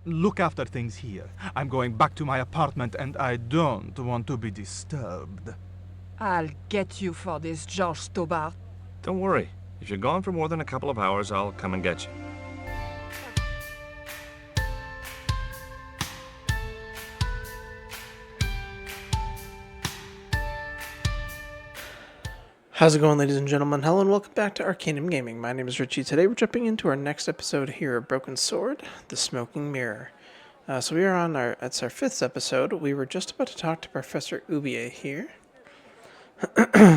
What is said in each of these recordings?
look after things here. I'm going back to my apartment and I don't want to be disturbed. I'll get you for this, George Stobart. Don't worry. If you're gone for more than a couple of hours, I'll come and get you. How's it going, ladies and gentlemen? Hello and welcome back to Arcanum Gaming. My name is Richie. Today we're jumping into our next episode here of Broken Sword, The Smoking Mirror. So we are on it's our 5th episode. We were just about to talk to Professor Ubier here.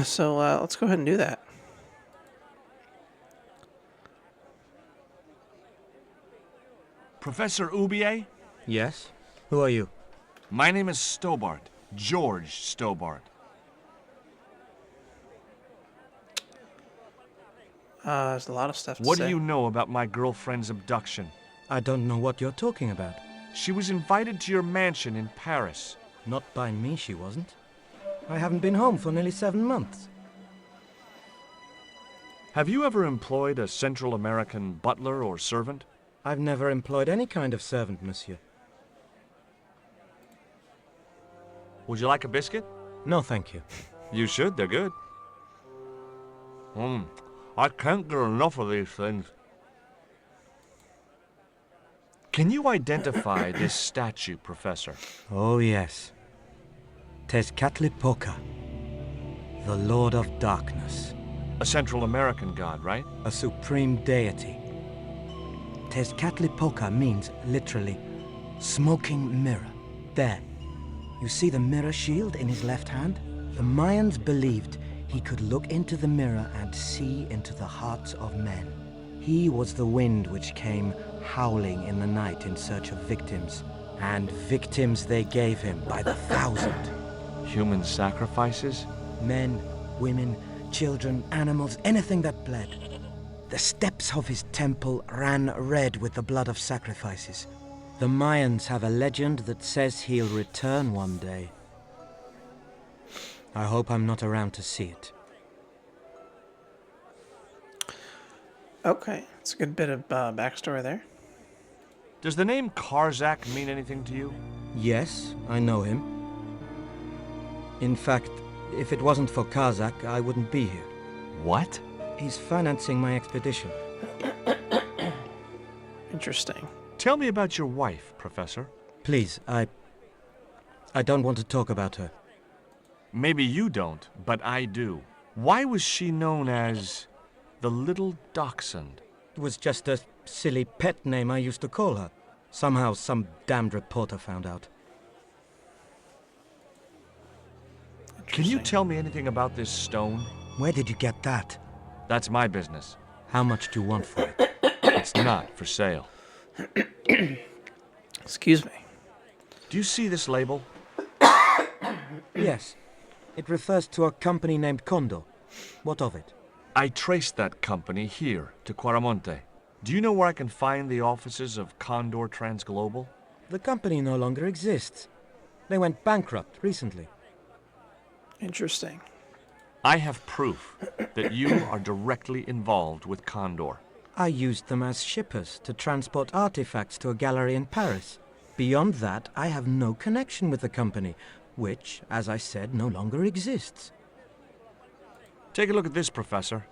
So let's go ahead and do that. Professor Ubier? Yes? Who are you? My name is Stobart. George Stobart. There's a lot of stuff to say. What do you know about my girlfriend's abduction? I don't know what you're talking about. She was invited to your mansion in Paris. Not by me, she wasn't. I haven't been home for nearly 7 months. Have you ever employed a Central American butler or servant? I've never employed any kind of servant, monsieur. Would you like a biscuit? No, thank you. You should, they're good. I can't get enough of these things. Can you identify this statue, Professor? Oh, yes. Tezcatlipoca, the Lord of Darkness. A Central American god, right? A supreme deity. Tezcatlipoca means, literally, smoking mirror. There. You see the mirror shield in his left hand? The Mayans believed he could look into the mirror and see into the hearts of men. He was the wind which came howling in the night in search of victims. And victims they gave him by the thousand. Human sacrifices? Men, women, children, animals, anything that bled. The steps of his temple ran red with the blood of sacrifices. The Mayans have a legend that says he'll return one day. I hope I'm not around to see it. Okay, it's a good bit of backstory there. Does the name Karzak mean anything to you? Yes, I know him. In fact, if it wasn't for Kazak, I wouldn't be here. What? He's financing my expedition. Interesting. Tell me about your wife, Professor. Please, I don't want to talk about her. Maybe you don't, but I do. Why was she known as the Little Dachshund? It was just a silly pet name I used to call her. Somehow some damned reporter found out. Can you tell me anything about this stone? Where did you get that? That's my business. How much do you want for it? It's not for sale. Excuse me. Do you see this label? Yes. It refers to a company named Condor. What of it? I traced that company here to Quaramonte. Do you know where I can find the offices of Condor Transglobal? The company no longer exists. They went bankrupt recently. Interesting. I have proof that you are directly involved with Condor. I used them as shippers to transport artifacts to a gallery in Paris. Beyond that, I have no connection with the company, which, as I said, no longer exists. Take a look at this, Professor.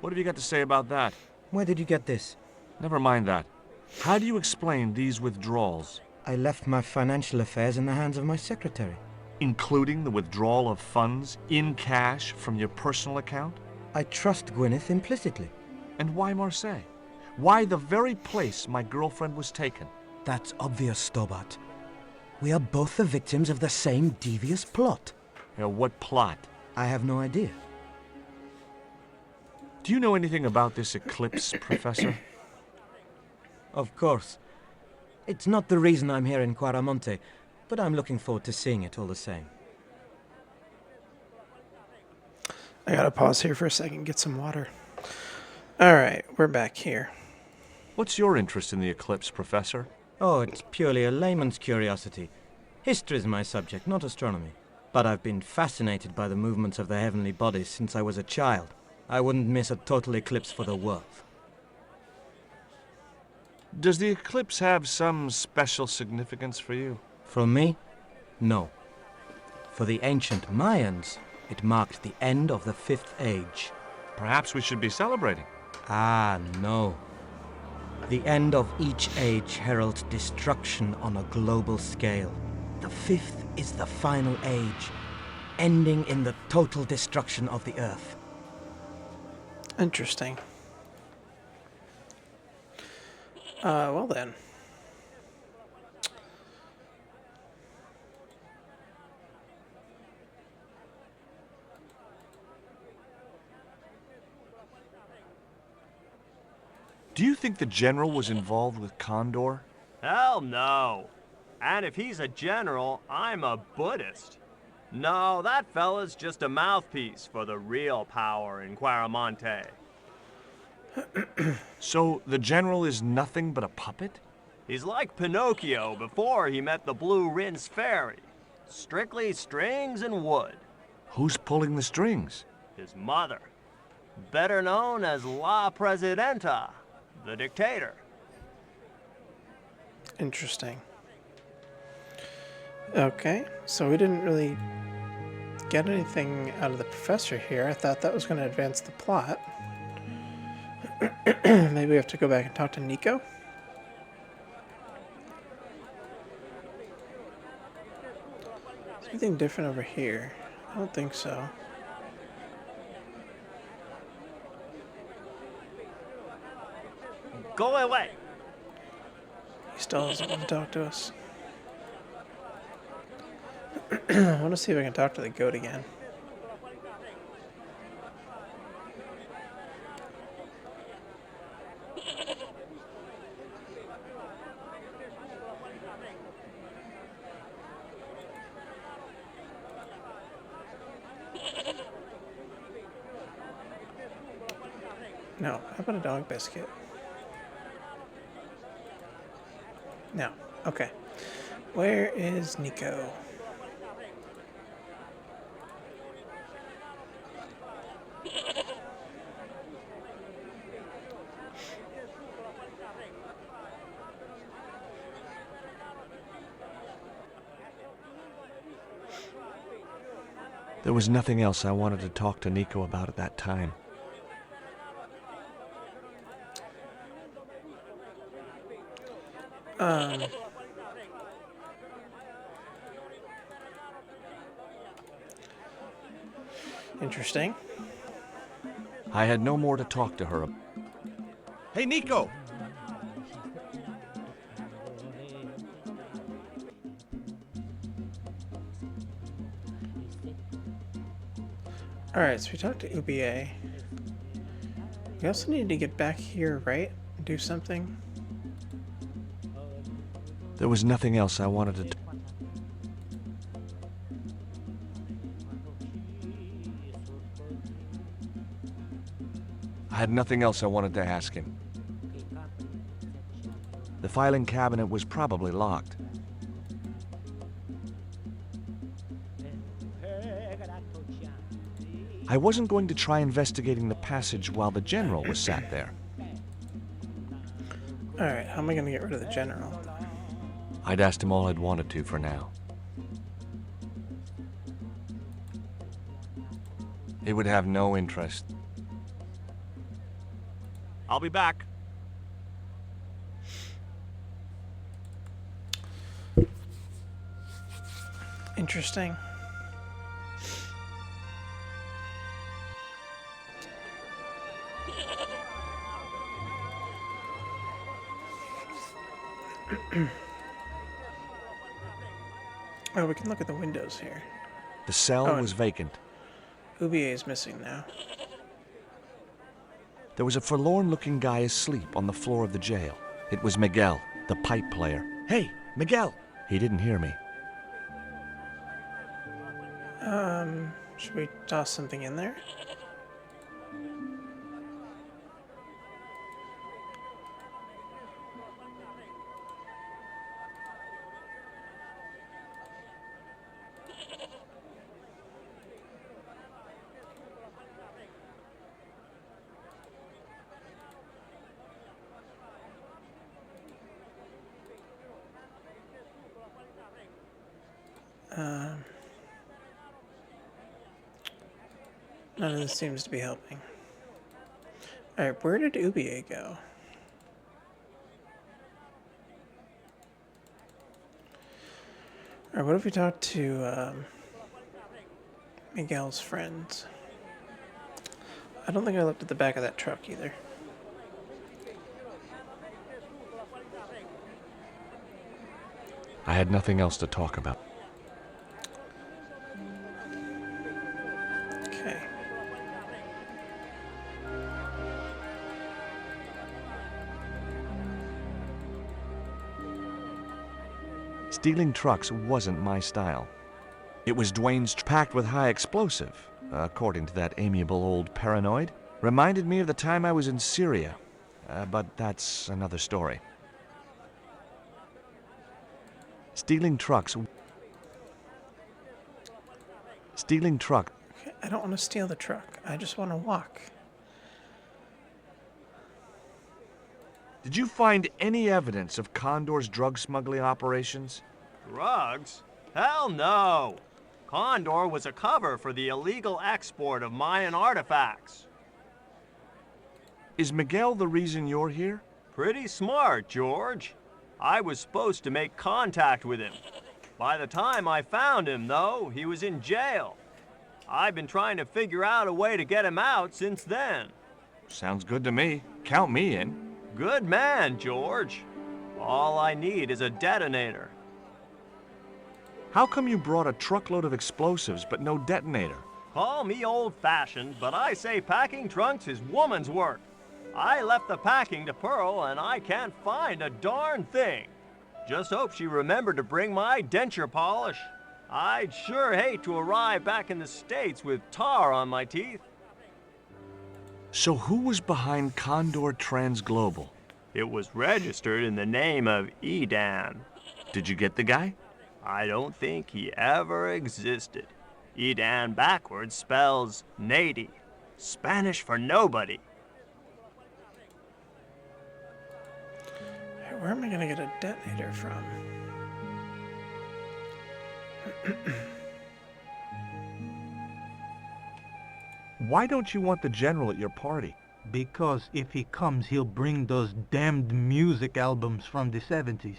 What have you got to say about that? Where did you get this? Never mind that. How do you explain these withdrawals? I left my financial affairs in the hands of my secretary. Including the withdrawal of funds in cash from your personal account? I trust Gwyneth implicitly. And why Marseille? Why the very place my girlfriend was taken? That's obvious, Stobart. We are both the victims of the same devious plot. What plot? I have no idea. Do you know anything about this eclipse, Professor? Of course. It's not the reason I'm here in Quaramonte, but I'm looking forward to seeing it all the same. I gotta pause here for a second, get some water. Alright, we're back here. What's your interest in the eclipse, Professor? Oh, it's purely a layman's curiosity. History's my subject, not astronomy. But I've been fascinated by the movements of the heavenly bodies since I was a child. I wouldn't miss a total eclipse for the world. Does the eclipse have some special significance for you? For me? No. For the ancient Mayans, it marked the end of the Fifth Age. Perhaps we should be celebrating. Ah, no. The end of each age heralds destruction on a global scale. The fifth is the final age, ending in the total destruction of the Earth. Interesting. Well then. Do you think the general was involved with Condor? Hell no. And if he's a general, I'm a Buddhist. No, that fella's just a mouthpiece for the real power in Quaramonte. So the general is nothing but a puppet? He's like Pinocchio before he met the Blue Rinse Fairy. Strictly strings and wood. Who's pulling the strings? His mother. Better known as La Presidenta, the dictator. Interesting. Okay, so we didn't really get anything out of the professor here. I thought that was going to advance the plot. Maybe we have to go back and talk to Nico. Is there anything different over here? I don't think so. Go away. He still doesn't want to talk to us. I want to see if I can talk to the goat again. No, how about a dog biscuit? No, okay. Where is Nico? There was nothing else I wanted to talk to Nico about at that time. Interesting. I had no more to talk to her about. Hey, Nico! Alright, so we talked to UBA. We also need to get back here, right? Do something. There was nothing else I wanted to I had nothing else I wanted to ask him. The filing cabinet was probably locked. I wasn't going to try investigating the passage while the general was sat there. Alright, how am I going to get rid of the general? I'd asked him all I'd wanted to for now. It would have no interest. I'll be back. Interesting. Oh, we can look at the windows here. The cell Oh, was vacant. UBA is missing now. There was a forlorn-looking guy asleep on the floor of the jail. It was Miguel, the pipe player. Hey, Miguel! He didn't hear me. Should we toss something in there? None of this seems to be helping. Alright, where did Ubier go? Alright, what if we talk to Miguel's friends? I don't think I looked at the back of that truck either. I had nothing else to talk about. Okay. Stealing trucks wasn't my style. It was Dwayne's packed with high explosive, according to that amiable old paranoid. Reminded me of the time I was in Syria, but that's another story. Stealing trucks. Okay, I don't want to steal the truck. I just want to walk. Did you find any evidence of Condor's drug smuggling operations? Drugs? Hell no! Condor was a cover for the illegal export of Mayan artifacts. Is Miguel the reason you're here? Pretty smart, George. I was supposed to make contact with him. By the time I found him, though, he was in jail. I've been trying to figure out a way to get him out since then. Sounds good to me. Count me in. Good man, George. All I need is a detonator. How come you brought a truckload of explosives but no detonator? Call me old-fashioned, but I say packing trunks is woman's work. I left the packing to Pearl, and I can't find a darn thing. Just hope she remembered to bring my denture polish. I'd sure hate to arrive back in the States with tar on my teeth. So who was behind Condor Transglobal? It was registered in the name of Edan. Did you get the guy? I don't think he ever existed. Edan backwards spells Nady, Spanish for nobody. Where am I going to get a detonator from? Why don't you want the general at your party? Because if he comes, he'll bring those damned music albums from the 70s.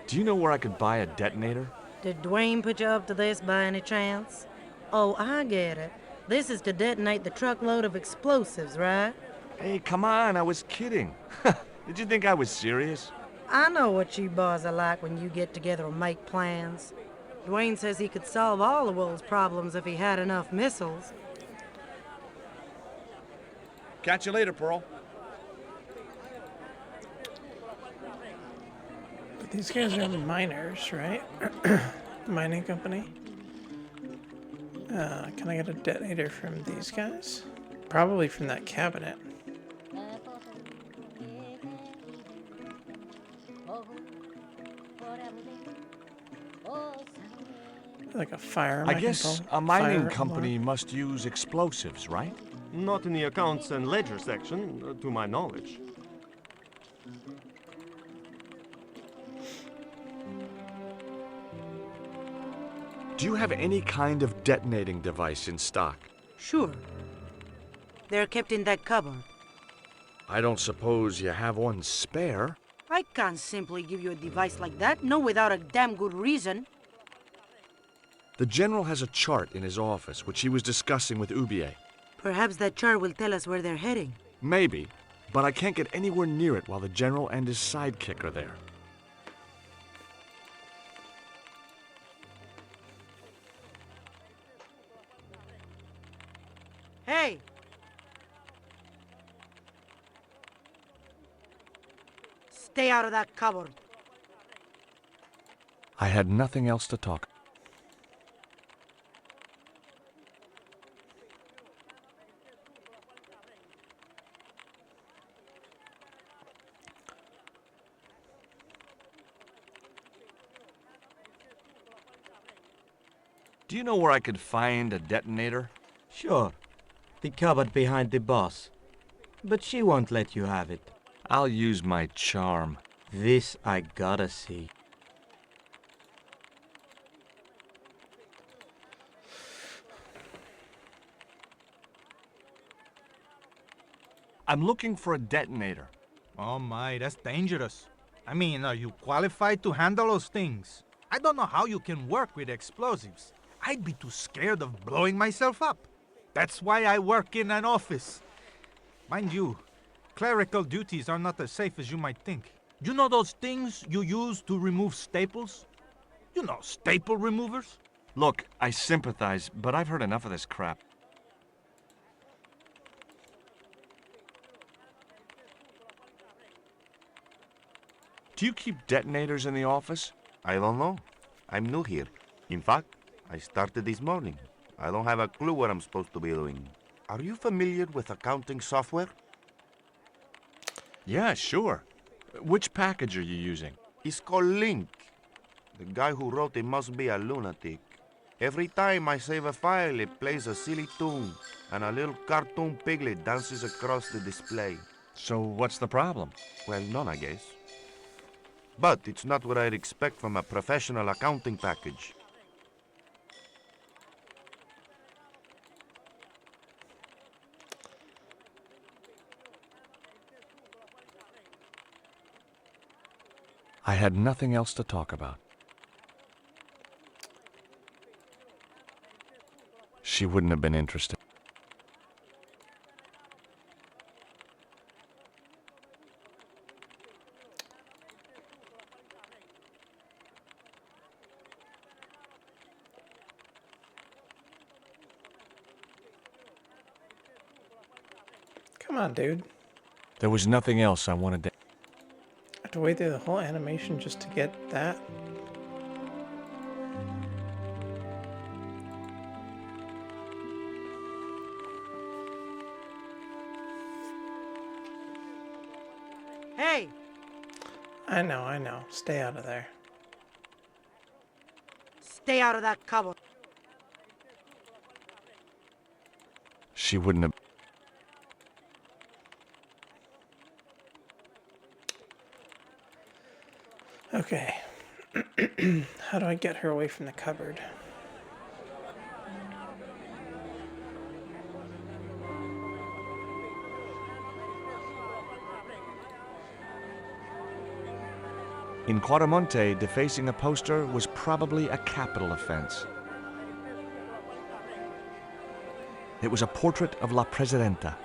Do you know where I could buy a detonator? Did Dwayne put you up to this by any chance? Oh, I get it. This is to detonate the truckload of explosives, right? Hey, come on, I was kidding. Did you think I was serious? I know what you boys are like when you get together and make plans. Dwayne says he could solve all the world's problems if he had enough missiles. Catch you later, Pearl. But these guys are miners, right? Mining company. Can I get a detonator from these guys? Probably from that cabinet. Like a firearm. I guess a mining company must use explosives, right? Not in the accounts and ledger section, to my knowledge. Do you have any kind of detonating device in stock? Sure. They're kept in that cupboard. I don't suppose you have one spare? I can't simply give you a device like that, no without a damn good reason. The general has a chart in his office, which he was discussing with Ubier. Perhaps that chart will tell us where they're heading. Maybe, but I can't get anywhere near it while the general and his sidekick are there. Hey! Stay out of that cupboard. I had nothing else to talk. Do you know where I could find a detonator? Sure. The cupboard behind the boss. But she won't let you have it. I'll use my charm. This I gotta see. I'm looking for a detonator. Oh my, that's dangerous. I mean, are you qualified to handle those things? I don't know how you can work with explosives. I'd be too scared of blowing myself up. That's why I work in an office. Mind you, clerical duties are not as safe as you might think. You know those things you use to remove staples? You know, staple removers? Look, I sympathize, but I've heard enough of this crap. Do you keep detonators in the office? I don't know. I'm new here. In fact, I started this morning. I don't have a clue what I'm supposed to be doing. Are you familiar with accounting software? Yeah, sure. Which package are you using? It's called Link. The guy who wrote it must be a lunatic. Every time I save a file, it plays a silly tune, and a little cartoon piglet dances across the display. So what's the problem? Well, none, I guess. But it's not what I'd expect from a professional accounting package. I had nothing else to talk about. She wouldn't have been interested. Come on, dude. There was nothing else I wanted to... I have to wait through the whole animation just to get that. Hey, I know. Stay out of there. stay out of that cupboard. She wouldn't have... Okay. How do I get her away from the cupboard? In Quaramonte, defacing a poster was probably a capital offense. It was a portrait of La Presidenta.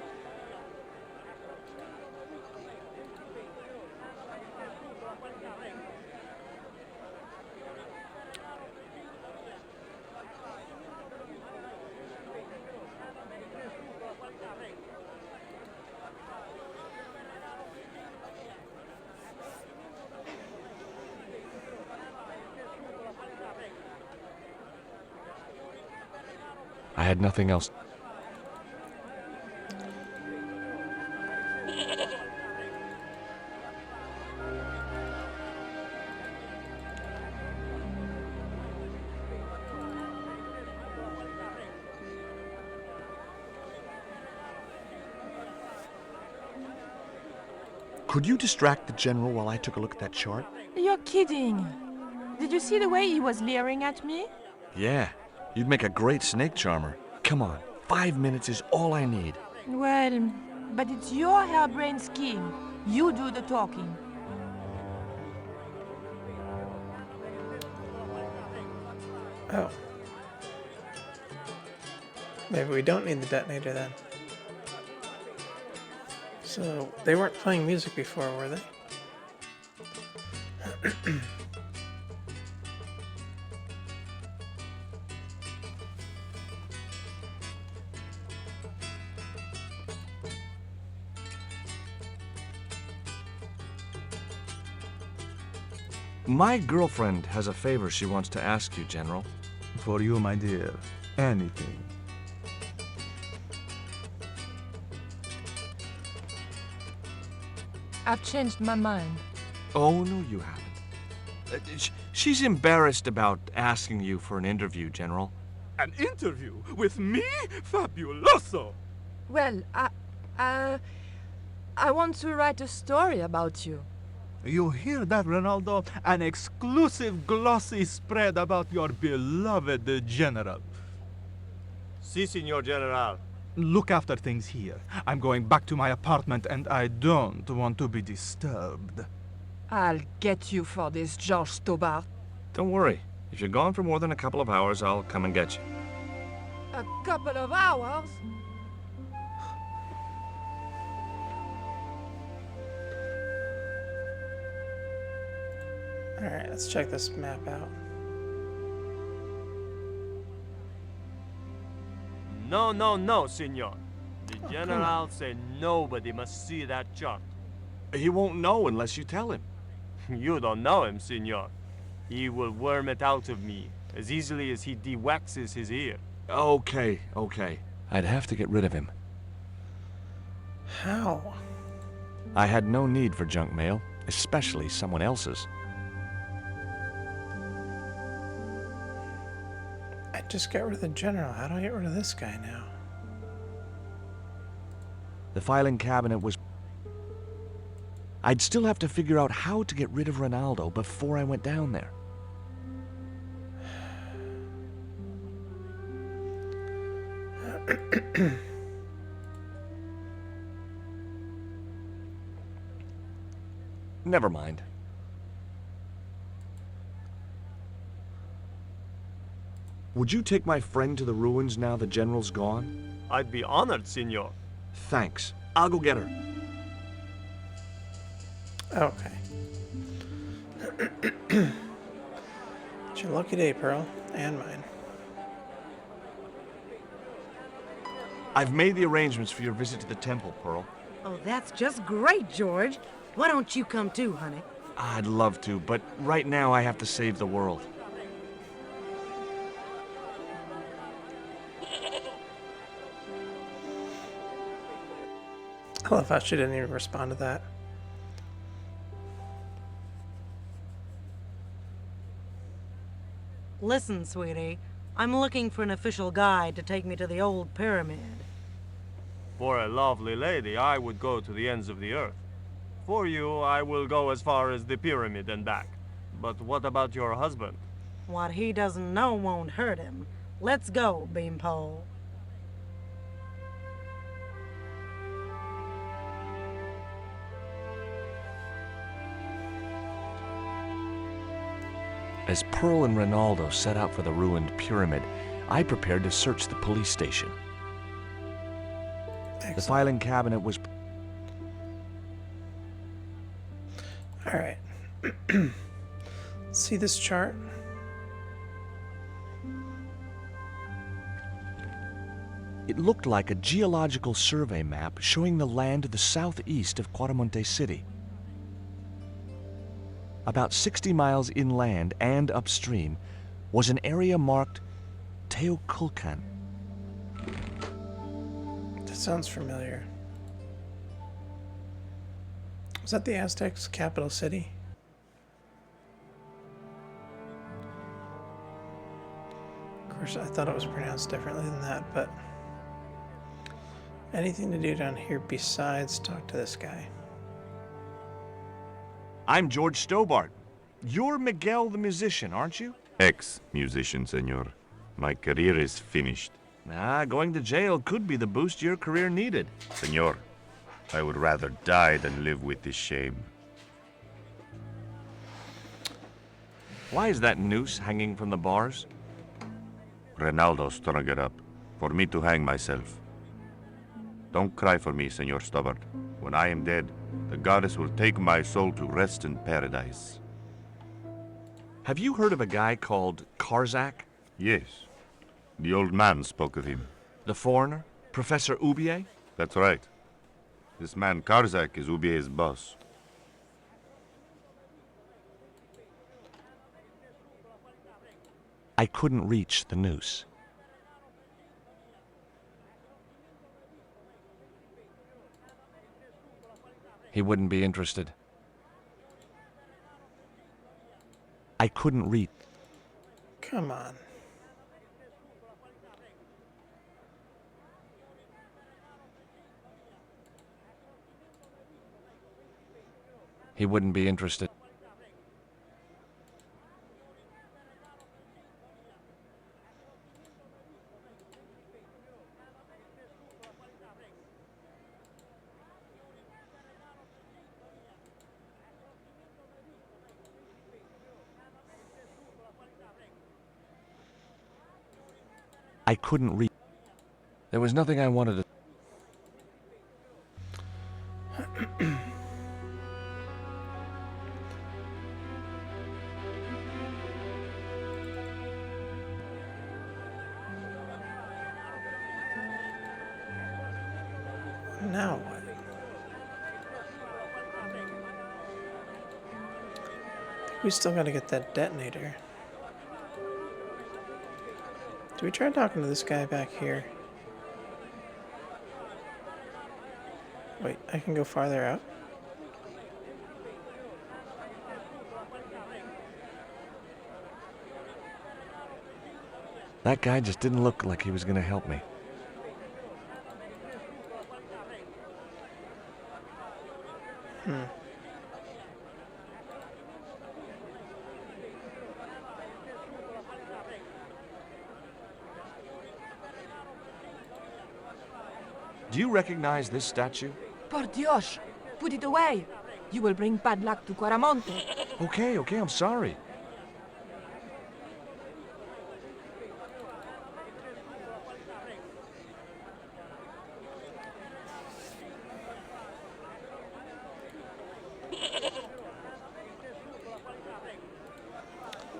I had nothing else. Could you distract the general while I took a look at that chart? You're kidding. Did you see the way he was leering at me? Yeah, you'd make a great snake charmer. Come on, 5 minutes is all I need. Well, but it's your harebrained scheme. You do the talking. Oh. Maybe we don't need the detonator then. So, they weren't playing music before, were they? My girlfriend has a favor she wants to ask you, General. For you, my dear, anything. I've changed my mind. Oh, no, you haven't. She's embarrassed about asking you for an interview, General. An interview with me? Fabuloso! Well, I want to write a story about you. You hear that, Ronaldo? An exclusive glossy spread about your beloved General. Si, Signor General. Look after things here. I'm going back to my apartment and I don't want to be disturbed. I'll get you for this, George Stobart. Don't worry. If you're gone for more than a couple of hours, I'll come and get you. A couple of hours? Alright, let's check this map out. No, no, no, Signor. The General said nobody must see that chart. He won't know unless you tell him. You don't know him, Signor. He will worm it out of me as easily as he de-waxes his ear. Okay. I'd have to get rid of him. How? I had no need for junk mail, especially someone else's. I just got rid of the general. How do I get rid of this guy now? The filing cabinet was... I'd still have to figure out how to get rid of Ronaldo before I went down there. Never mind. Would you take my friend to the ruins now the general's gone? I'd be honored, Signor. Thanks. I'll go get her. Okay. It's your lucky day, Pearl. And mine. I've made the arrangements for your visit to the temple, Pearl. Oh, that's just great, George. Why don't you come too, honey? I'd love to, but right now I have to save the world. I love how she didn't even respond to that. Listen, sweetie. I'm looking for an official guide to take me to the old pyramid. For a lovely lady, I would go to the ends of the earth. For you, I will go as far as the pyramid and back. But what about your husband? What he doesn't know won't hurt him. Let's go, Beanpole. As Pearl and Ronaldo set out for the ruined pyramid, I prepared to search the police station. Excellent. The filing cabinet was... Alright. See this chart? It looked like a geological survey map showing the land to the southeast of Quaramonte City. About 60 miles inland and upstream was an area marked Teoculcan. That sounds familiar. Was that the Aztecs' capital city? Of course, I thought it was pronounced differently than that, but... anything to do down here besides talk to this guy? I'm George Stobart. You're Miguel the musician, aren't you? Ex-musician, senor. My career is finished. Going to jail could be the boost your career needed. Senor, I would rather die than live with this shame. Why is that noose hanging from the bars? Ronaldo strung it up for me to hang myself. Don't cry for me, Senor Stobart. When I am dead, the goddess will take my soul to rest in paradise. Have you heard of a guy called Karzak? Yes. The old man spoke of him. The foreigner? Professor Ubier? That's right. This man Karzak is Ubier's boss. I couldn't reach the noose. He wouldn't be interested. I couldn't reach. Come on. He wouldn't be interested. I couldn't reach. There was nothing I wanted to. Now what? We still gotta get that detonator. Do we try talking to this guy back here? Wait, I can go farther out? That guy just didn't look like he was going to help me. Do you recognize this statue? Por Dios! Put it away! You will bring bad luck to Quaramonte. Okay, I'm sorry.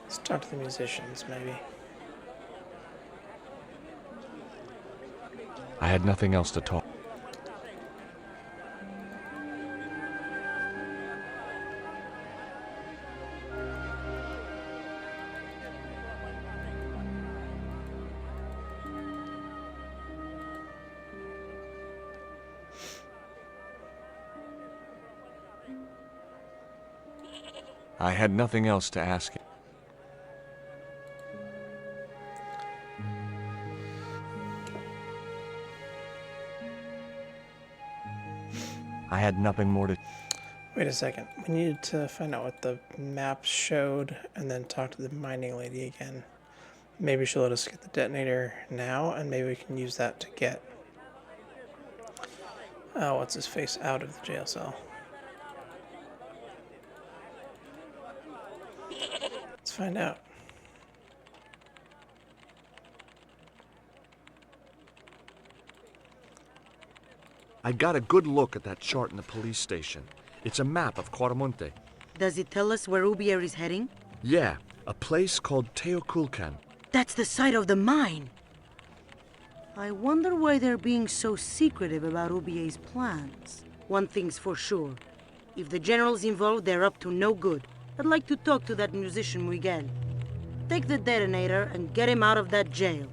Let's talk to the musicians, maybe. I had nothing else to talk. I had nothing else to ask him. I had nothing more to... Wait a second. We needed to find out what the map showed and then talk to the mining lady again. Maybe she'll let us get the detonator now, and maybe we can use that to get... what's his face out of the jail cell. Let's find out. I got a good look at that chart in the police station. It's a map of Quaramonte. Does it tell us where Ubier is heading? Yeah, a place called Teoculcan. That's the site of the mine. I wonder why they're being so secretive about Ubier's plans. One thing's for sure. If the general's involved, they're up to no good. I'd like to talk to that musician Miguel. Take the detonator and get him out of that jail.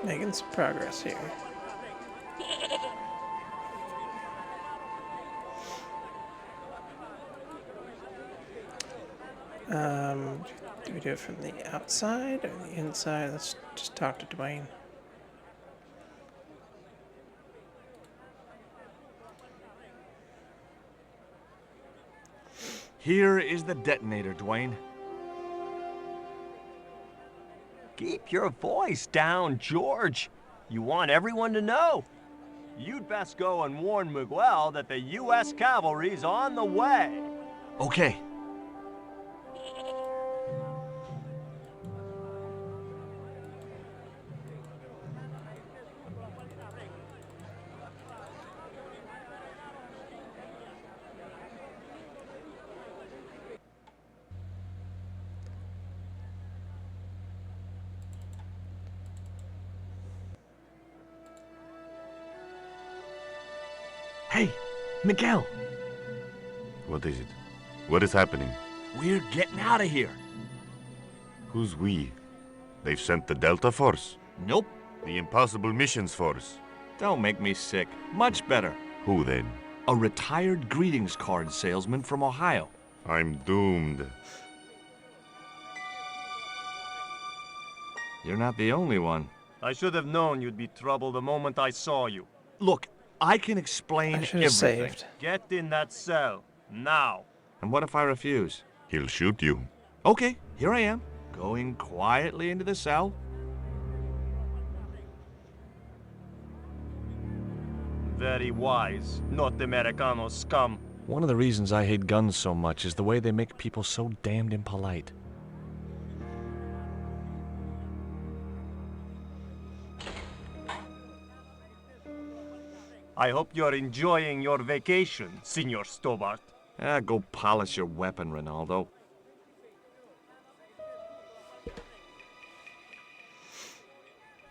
Making some progress here. Do we do it from the outside or the inside? Let's just talk to Dwayne. Here is the detonator, Dwayne. Keep your voice down, George. You want everyone to know. You'd best go and warn Miguel that the U.S. cavalry's on the way. Okay. Hey, Miguel, What is it? What is happening? we're getting out of here. Who's we? They've sent the Delta Force? Nope, The Impossible Missions Force? don't make me sick. Much better. Who then? A retired greetings card salesman from Ohio. I'm doomed. You're not the only one. I should have known you'd be trouble the moment I saw you. Look, I can explain I should have everything. saved. Get in that cell, now. And what if I refuse? He'll shoot you. Okay, here I am, going quietly into the cell. Very wise, not Americano scum. One of the reasons I hate guns so much is the way they make people so damned impolite. I hope you're enjoying your vacation, Senor Stobart. Go polish your weapon, Ronaldo.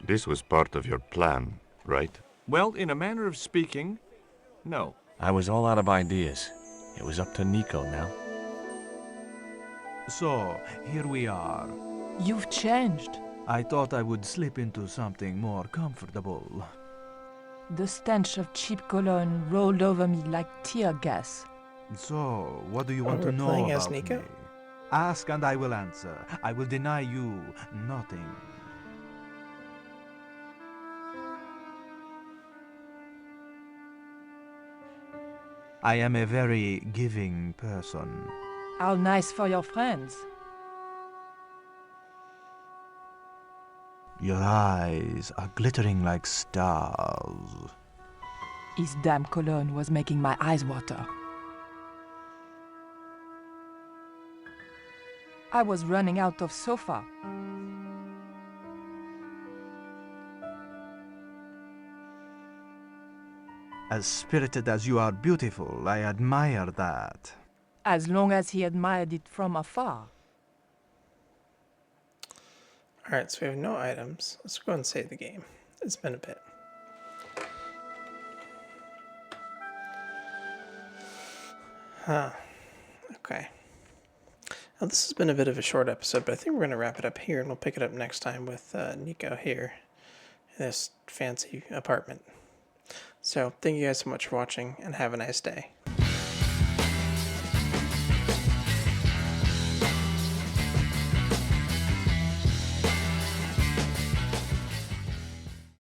This was part of your plan, right? Well, in a manner of speaking, no. I was all out of ideas. It was up to Nico now. So, here we are. You've changed. I thought I would slip into something more comfortable. The stench of cheap cologne rolled over me like tear gas. So, what do you want we're to know playing as about Nico? me? Ask and I will answer. I will deny you nothing. I am a very giving person. How nice for your friends. Your eyes are glittering like stars. His damn cologne was making my eyes water. I was running out of sofa. As spirited as you are beautiful, I admire that. As long as he admired it from afar. Alright, so we have no items. Let's go and save the game. It's been a bit. Okay. Now, this has been a bit of a short episode, but I think we're going to wrap it up here, and we'll pick it up next time with Nico here in this fancy apartment. So, thank you guys so much for watching, and have a nice day.